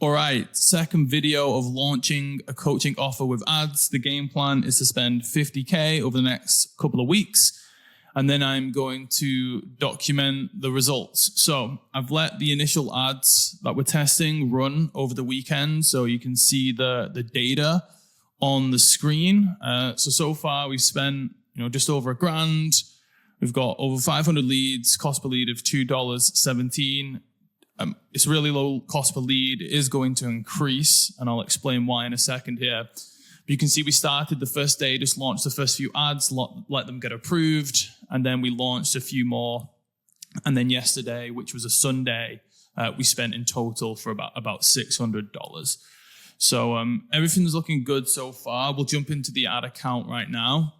All right, second video of launching a coaching offer with ads. The game plan is to spend $50K over the next couple of weeks, and then I'm going to document the results. So I've let the initial ads that we're testing run over the weekend, so you can see the data on the screen. So far we've spent just over $1,000. We've got over 500 leads, cost per lead of $2.17. It's really low cost per lead. It is going to increase, and I'll explain why in a second here. But you can see we started the first day, just launched the first few ads, let them get approved, and then we launched a few more. And then yesterday, which was a Sunday, we spent in total for about $600. So everything's looking good so far. We'll jump into the ad account right now.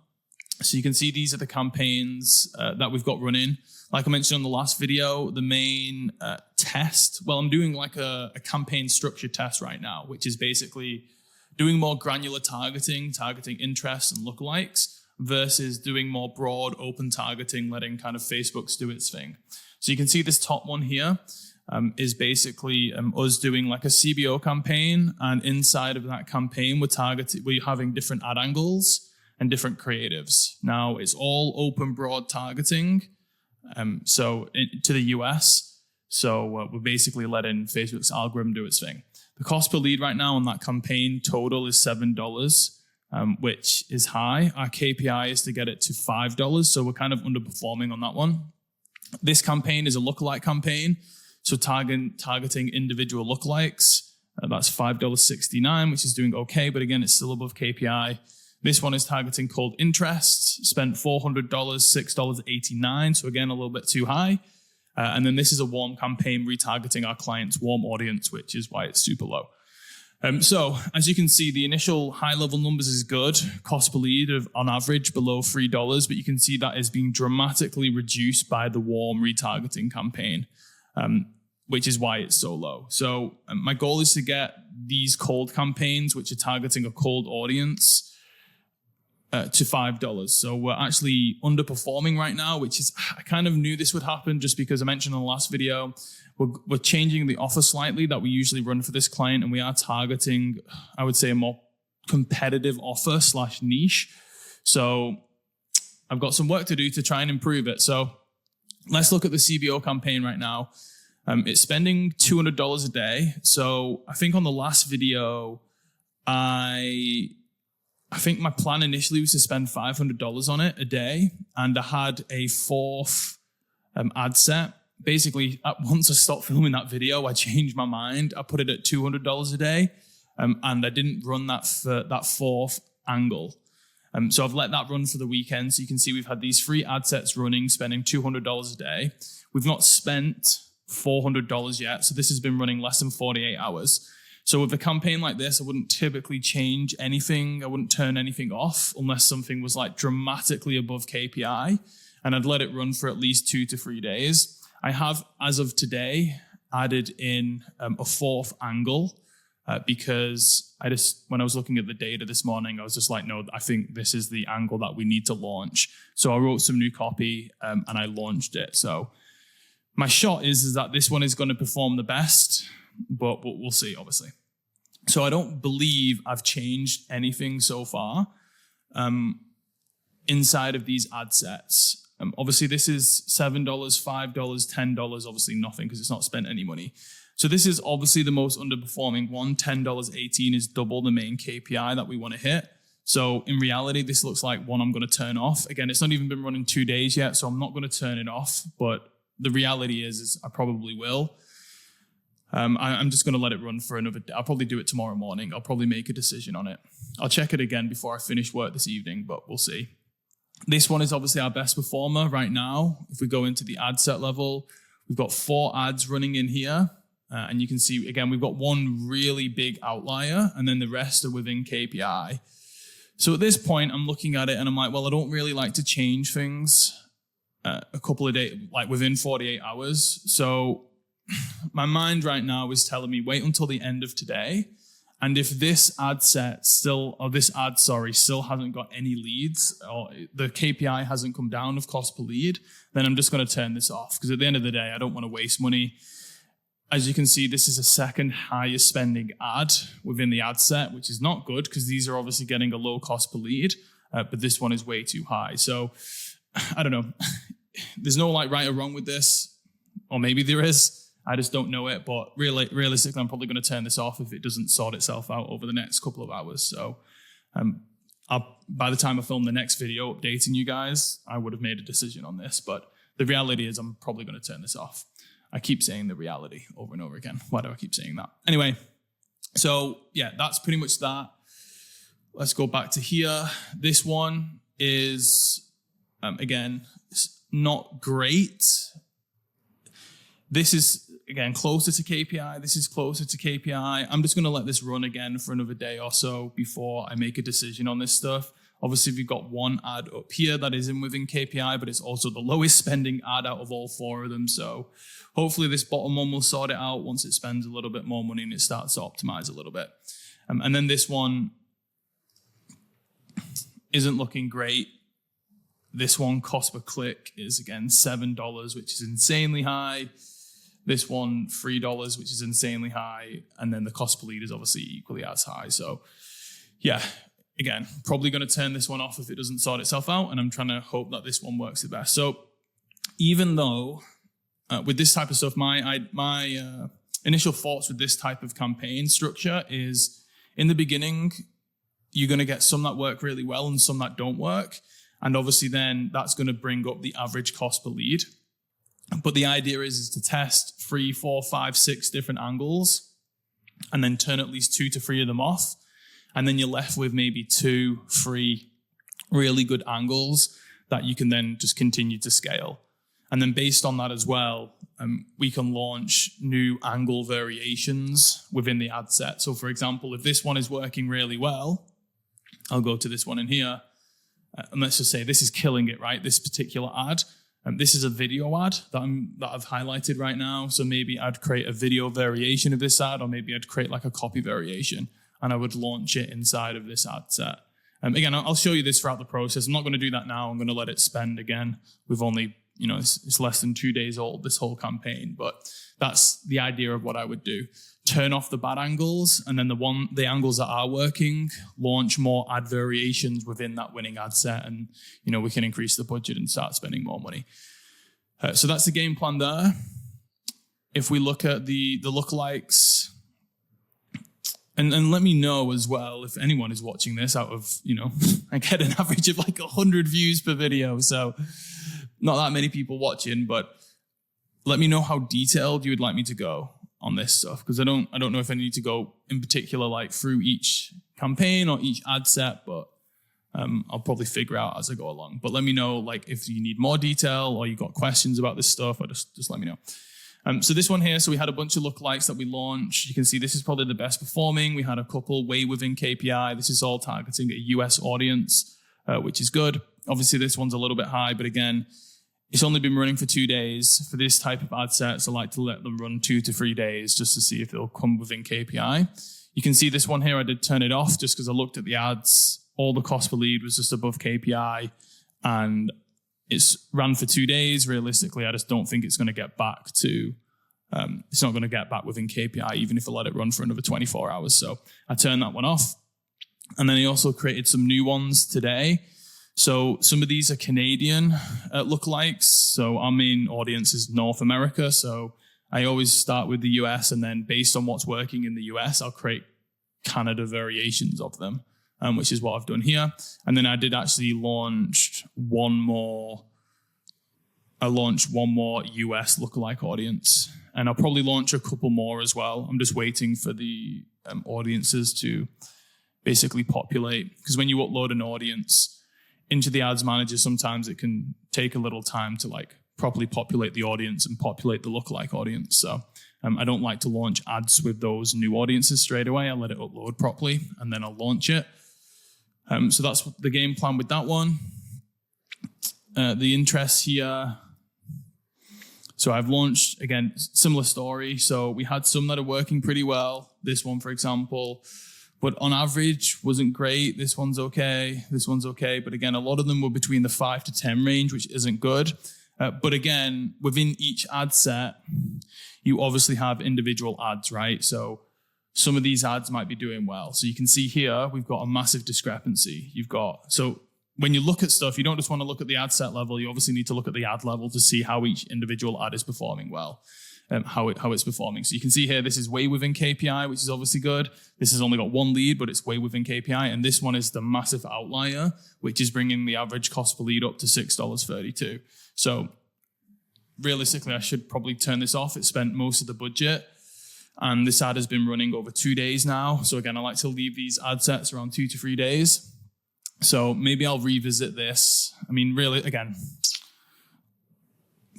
So you can see these are the campaigns that we've got running. Like I mentioned on the last video, the main test, well, I'm doing like a campaign structure test right now, which is basically doing more granular targeting interests and lookalikes versus doing more broad open targeting, letting kind of Facebook's do its thing. So you can see this top one here is basically us doing like a CBO campaign, and inside of that campaign, we're having different ad angles and different creatives. Now it's all open broad targeting. To the US. So we're basically letting Facebook's algorithm do its thing. The cost per lead right now on that campaign total is $7, which is high. Our KPI is to get it to $5, so we're kind of underperforming on that one. This campaign is a lookalike campaign, so targeting individual lookalikes. That's $5.69, which is doing okay, but again, it's still above KPI. This one is targeting cold interests, spent $400, $6.89, so again, a little bit too high. And then this is a warm campaign retargeting our client's warm audience, which is why it's super low. So as you can see, the initial high-level numbers is good. Cost per lead of, on average, below $3, but you can see that is being dramatically reduced by the warm retargeting campaign, which is why it's so low. So my goal is to get these cold campaigns, which are targeting a cold audience, to $5. So we're actually underperforming right now, which is, I kind of knew this would happen just because I mentioned in the last video, we're changing the offer slightly that we usually run for this client, and we are targeting, I would say, a more competitive offer / niche. So I've got some work to do to try and improve it. So let's look at the CBO campaign right now. It's spending $200 a day. So I think on the last video, I think my plan initially was to spend $500 on it a day, and I had a fourth ad set. Basically, once I stopped filming that video, I changed my mind. I put it at $200 a day, and I didn't run that fourth angle. So I've let that run for the weekend. So you can see we've had these 3 ad sets running, spending $200 a day. We've not spent $400 yet, so this has been running less than 48 hours. So with a campaign like this, I wouldn't typically change anything. I wouldn't turn anything off unless something was like dramatically above KPI, and I'd let it run for at least 2 to 3 days. I have, as of today, added in a fourth angle because when I was looking at the data this morning, I was just like, no, I think this is the angle that we need to launch. So I wrote some new copy and I launched it. So my shot is that this one is going to perform the best, but we'll see, obviously. So I don't believe I've changed anything so far inside of these ad sets. Obviously, this is $7, $5, $10, obviously nothing because it's not spent any money. So this is obviously the most underperforming one. $10.18 is double the main KPI that we want to hit. So in reality, this looks like one I'm going to turn off. Again, it's not even been running 2 days yet, so I'm not going to turn it off. But the reality is I probably will. I'm just going to let it run for another day. I'll probably do it tomorrow morning. I'll probably make a decision on it. I'll check it again before I finish work this evening, but we'll see. This one is obviously our best performer right now. If we go into the ad set level, we've got 4 ads running in here. And you can see, again, we've got one really big outlier, and then the rest are within KPI. So at this point, I'm looking at it and I'm like, well, I don't really like to change things a couple of days, like within 48 hours. So my mind right now is telling me wait until the end of today. And if this ad set still hasn't got any leads, or the KPI hasn't come down of cost per lead, then I'm just going to turn this off. Because at the end of the day, I don't want to waste money. as you can see, this is a second highest spending ad within the ad set, which is not good because these are obviously getting a low cost per lead, but this one is way too high. So I don't know. There's no like right or wrong with this, or maybe there is. I just don't know it. But realistically, I'm probably going to turn this off if it doesn't sort itself out over the next couple of hours. So by the time I film the next video updating you guys, I would have made a decision on this. But the reality is I'm probably going to turn this off. I keep saying the reality over and over again. Why do I keep saying that? Anyway, so yeah, that's pretty much that. Let's go back to here. This one is, again, not great. This is, again, closer to KPI. This is closer to KPI. I'm just going to let this run again for another day or so before I make a decision on this stuff. Obviously, we've got one ad up here that is within KPI, but it's also the lowest spending ad out of all 4 of them. So hopefully this bottom one will sort it out once it spends a little bit more money and it starts to optimize a little bit. And then this one isn't looking great. This one, cost per click, is again $7, which is insanely high. This one, $3, which is insanely high. And then the cost per lead is obviously equally as high. So yeah. Again, probably going to turn this one off if it doesn't sort itself out, and I'm trying to hope that this one works the best. So even though with this type of stuff, my initial thoughts with this type of campaign structure is in the beginning, you're going to get some that work really well and some that don't work. And obviously then that's going to bring up the average cost per lead. But the idea is to test 3, 4, 5, 6 different angles and then turn at least 2 to 3 of them off. And then you're left with maybe 2, 3 really good angles that you can then just continue to scale. And then based on that as well, we can launch new angle variations within the ad set. So for example, if this one is working really well, I'll go to this one in here. And let's just say this is killing it, right? This particular ad. This is a video ad that I've highlighted right now. So maybe I'd create a video variation of this ad, or maybe I'd create like a copy variation. And I would launch it inside of this ad set. Again, I'll show you this throughout the process. I'm not going to do that now. I'm going to let it spend again. We've only, it's less than 2 days old, this whole campaign. But that's the idea of what I would do. Turn off the bad angles, and then the angles that are working, launch more ad variations within that winning ad set. And, we can increase the budget and start spending more money. So that's the game plan there. If we look at the lookalikes, and let me know as well if anyone is watching this out of, I get an average of like 100 views per video. So not that many people watching, but let me know how detailed you would like me to go on this stuff. Because I don't know if I need to go in particular like through each campaign or each ad set, but I'll probably figure out as I go along. But let me know like if you need more detail or you got questions about this stuff, or just let me know. So this one here, so we had a bunch of lookalikes that we launched. You can see this is probably the best performing. We had a couple way within KPI. This is all targeting a US audience, which is good. Obviously, this one's a little bit high, but again, it's only been running for 2 days. For this type of ad sets, I like to let them run 2 to 3 days just to see if it'll come within KPI. You can see this one here, I did turn it off just because I looked at the ads. All the cost per lead was just above KPI, and it's ran for 2 days. Realistically, I just don't think it's going to get back to, it's not going to get back within KPI, even if I let it run for another 24 hours. So I turned that one off. And then he also created some new ones today. So some of these are Canadian lookalikes. So our main audience is North America. So I always start with the US, and then based on what's working in the US, I'll create Canada variations of them. Which is what I've done here. And then I did actually launch one more US lookalike audience. And I'll probably launch a couple more as well. I'm just waiting for the audiences to basically populate. Because when you upload an audience into the ads manager, sometimes it can take a little time to like properly populate the audience and populate the lookalike audience. So I don't like to launch ads with those new audiences straight away. I let it upload properly and then I'll launch it. So that's the game plan with that one. The interest here. So I've launched, again, similar story. So we had some that are working pretty well. This one, for example, but on average wasn't great. This one's okay. This one's okay. But again, a lot of them were between the 5 to 10 range, which isn't good. But again, within each ad set, you obviously have individual ads, right? So some of these ads might be doing well. So you can see here, we've got a massive discrepancy. So when you look at stuff, you don't just want to look at the ad set level. You obviously need to look at the ad level to see how each individual ad is performing well, how it's performing. So you can see here, this is way within KPI, which is obviously good. This has only got one lead, but it's way within KPI. And this one is the massive outlier, which is bringing the average cost per lead up to $6.32. So realistically, I should probably turn this off. It spent most of the budget. And this ad has been running over 2 days now. So again, I like to leave these ad sets around 2 to 3 days. So maybe I'll revisit this. I mean, really, again,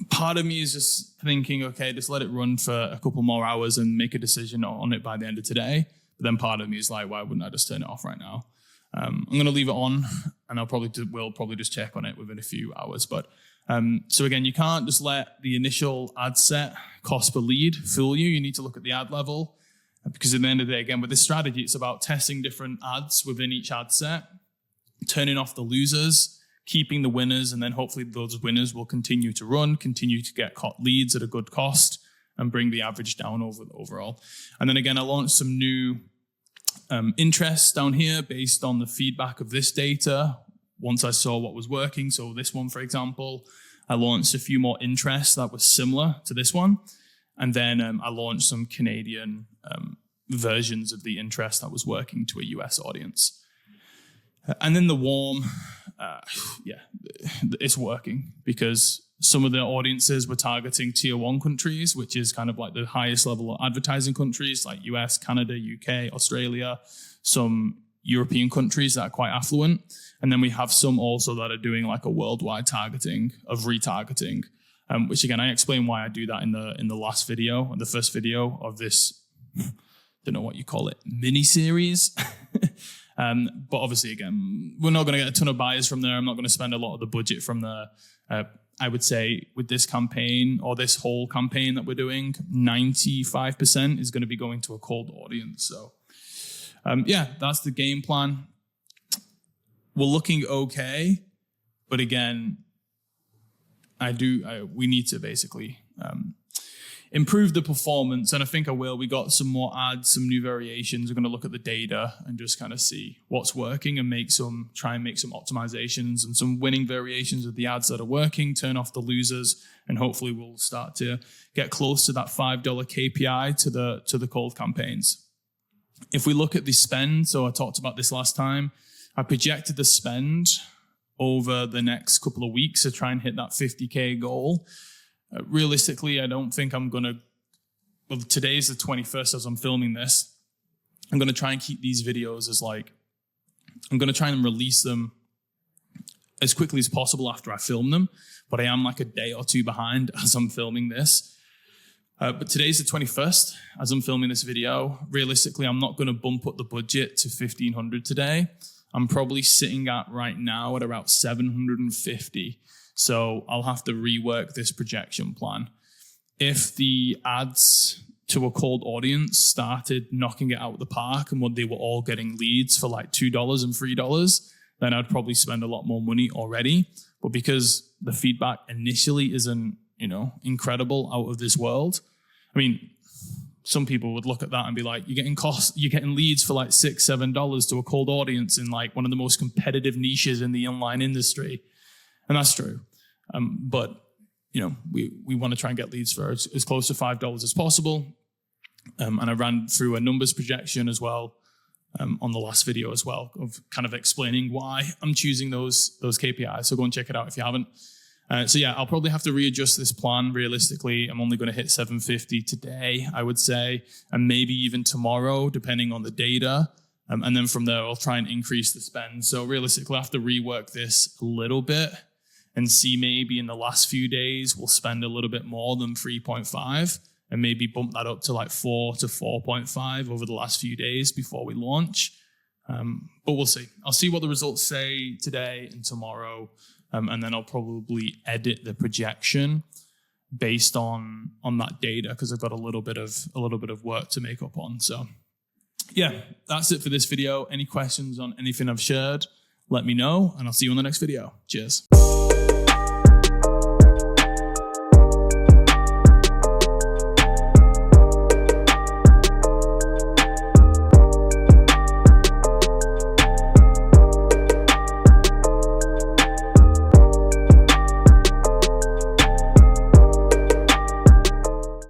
part of me is just thinking, okay, just let it run for a couple more hours and make a decision on it by the end of today. But then part of me is like, why wouldn't I just turn it off right now? I'm going to leave it on, and we'll probably just check on it within a few hours. But so again, you can't just let the initial ad set cost per lead fool you. You need to look at the ad level, because at the end of the day, again, with this strategy, it's about testing different ads within each ad set, turning off the losers, keeping the winners, and then hopefully those winners will continue to run, continue to get leads at a good cost, and bring the average down overall. And then again, I launched some new interests down here based on the feedback of this data once I saw what was working. So this one, for example, I launched a few more interests that were similar to this one. And then I launched some Canadian versions of the interest that was working to a US audience. And then the warm, it's working because some of the audiences were targeting tier 1 countries, which is kind of like the highest level of advertising countries like US, Canada, UK, Australia, some European countries that are quite affluent. And then we have some also that are doing like a worldwide targeting of retargeting, which again, I explained why I do that in the last video, the first video of this, don't know what you call it, mini series. But obviously, again, we're not going to get a ton of buyers from there. I'm not going to spend a lot of the budget from there. I would say with this campaign or this whole campaign that we're doing, 95% is going to be going to a cold audience. So that's the game plan. We're looking okay, but again, we need to basically improve the performance, and I think I will. We got some more ads, some new variations. We're going to look at the data and just kind of see what's working and try and make some optimizations and some winning variations of the ads that are working, turn off the losers, and hopefully we'll start to get close to that $5 KPI to the cold campaigns. If we look at the spend, so I talked about this last time, I projected the spend over the next couple of weeks to try and hit that 50K goal. Realistically, I don't think I'm going to, well, today's the 21st as I'm filming this. I'm going to try and keep these videos I'm going to try and release them as quickly as possible after I film them, but I am like a day or two behind as I'm filming this. But today's the 21st as I'm filming this video. Realistically, I'm not going to bump up the budget to 1,500 today. I'm probably sitting at right now at about 750. So I'll have to rework this projection plan. If the ads to a cold audience started knocking it out of the park and they were all getting leads for like $2 and $3, then I'd probably spend a lot more money already. But because the feedback initially isn't, incredible, out of this world, I mean, some people would look at that and be like, you're getting leads for like $6, $7 to a cold audience in like one of the most competitive niches in the online industry. And that's true. But we want to try and get leads for as close to $5 as possible. And I ran through a numbers projection as well on the last video as well, of kind of explaining why I'm choosing those KPIs. So go and check it out if you haven't. I'll probably have to readjust this plan. Realistically, I'm only going to hit 750 today, I would say, and maybe even tomorrow, depending on the data. And then from there, I'll try and increase the spend. So realistically, I have to rework this a little bit and see maybe in the last few days, we'll spend a little bit more than 3.5 and maybe bump that up to like 4 to 4.5 over the last few days before we launch. But we'll see. I'll see what the results say today and tomorrow. And then I'll probably edit the projection based on that data, because I've got a little bit of work to make up on. So yeah, that's it for this video. Any questions on anything I've shared, let me know, and I'll see you on the next video. Cheers.